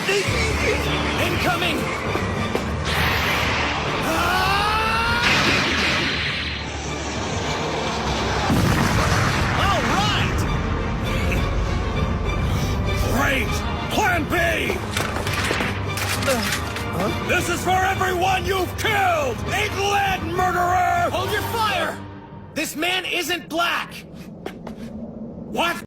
Incoming! All right! Great! Plan B! This is for everyone you've killed! England, murderer! Hold your fire! This man isn't black! What?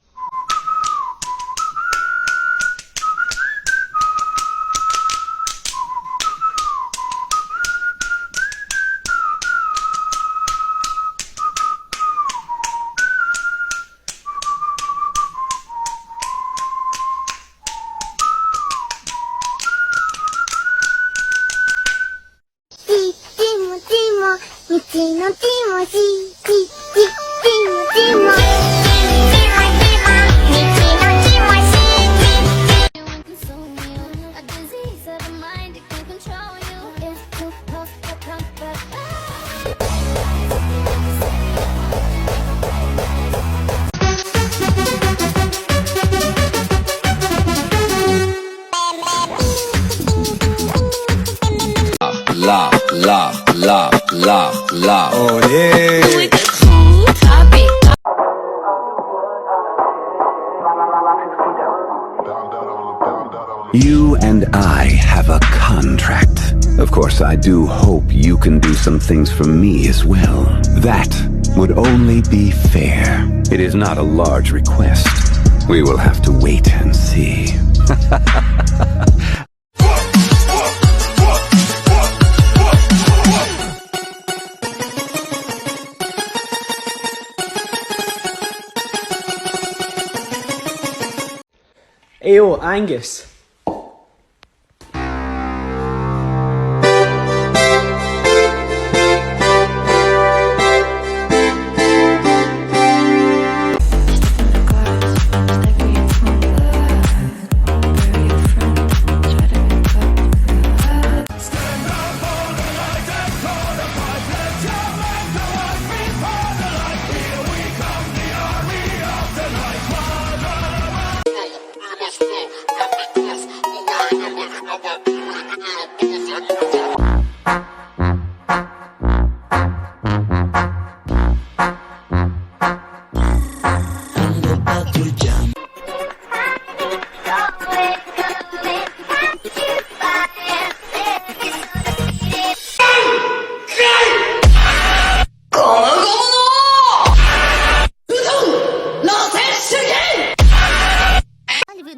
La. Oh yeah. You and I have a contract. Of course, I do hope you can do some things for me as well. That would only be fair. It is not a large request. We will have to wait and see. Ayo, Angus.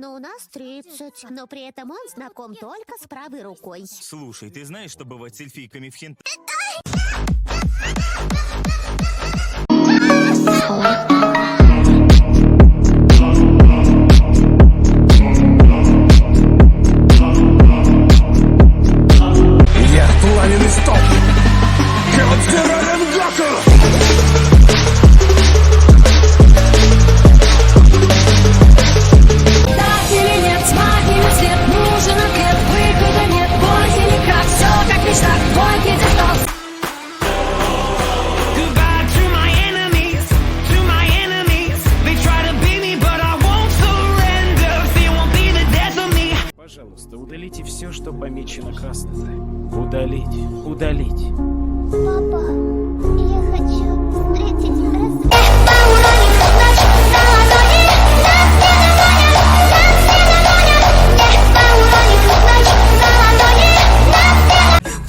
У нас 30, но при этом он знаком только с правой рукой. Слушай, ты знаешь, что бывает с эльфийками в хентай? Я пламенный стоп! Концерален Гоку! Пожалуйста, удалите все, что помечено красным. Удалить. Удалить. Папа, я хочу встретить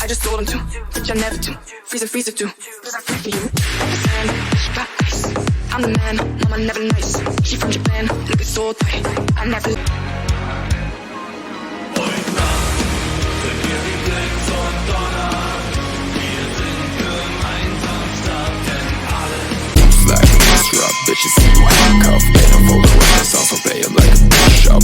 I just told him to, which I never do. Freezer too. Cause I freak you. She got ice. I'm the man, mama never nice. She from Japan, looking so tight. I never. Like a disrupt, bitches in you handcuff. Pay a photo with this, also play it like a bishop.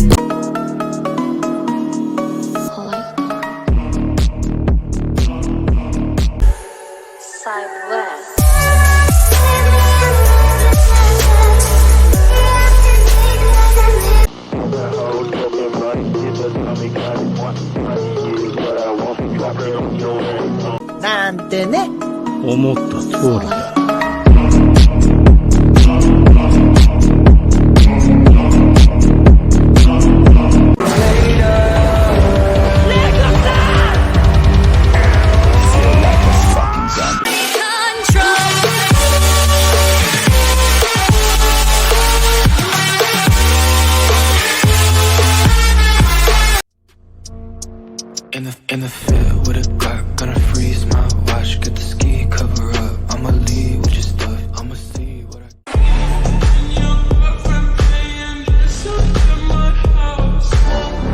Nante ne? 思った通りだ。in the field with a Glock, gonna freeze my watch, get the ski cover up. I'ma leave with your stuff, I'ma see what I.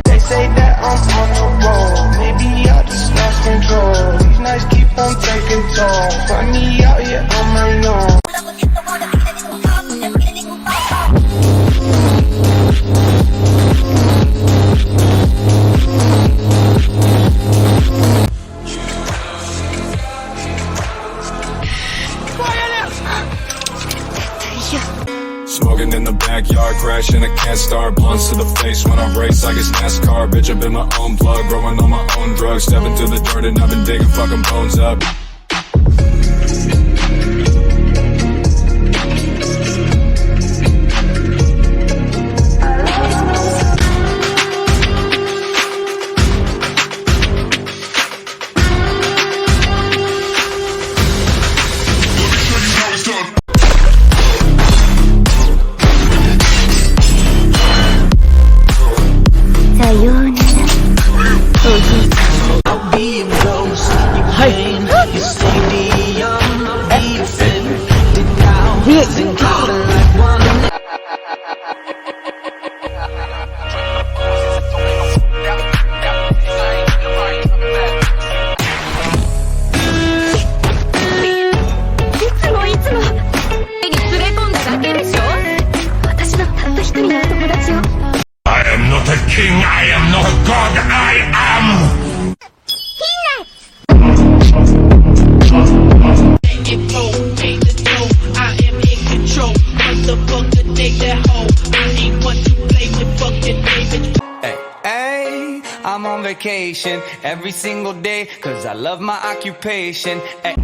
They say that I'm on the road, maybe I just lost control. These nights keep on taking toll, find me out here on my own. Smoking in the backyard, crashing, I can't start. Blunts to the face when I race, I guess NASCAR. Bitch, I've been my own plug, growing on my own drugs. Step into the dirt and I've been digging fucking bones up. King, I am not a god, I am! Hey, I'm on vacation every single day, cause I love my occupation. Ay.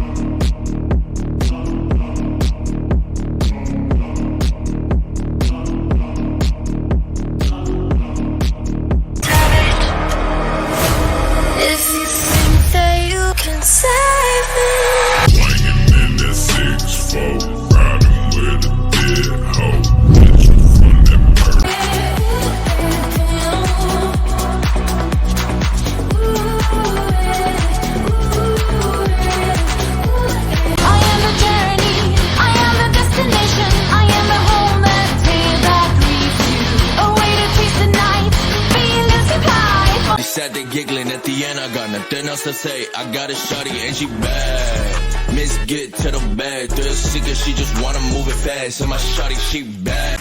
Sat there giggling at the end, I got nothing else to say. I got a shawty and she bad. Miss get to the bed, thrill seeker, she just wanna move it fast. And my shawty, she bad.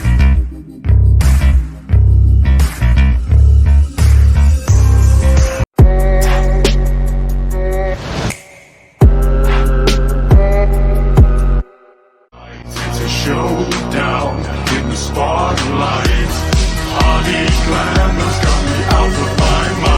It's a showdown in the spotlight. Party glamour's got me out of my mind.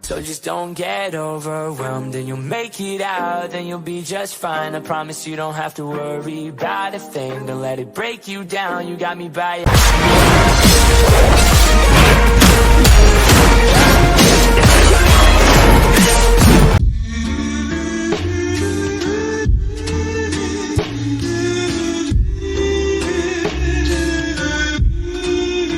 So just don't get overwhelmed, and you'll make it out, then you'll be just fine. I promise you don't have to worry about a thing. Don't let it break you down, you got me by your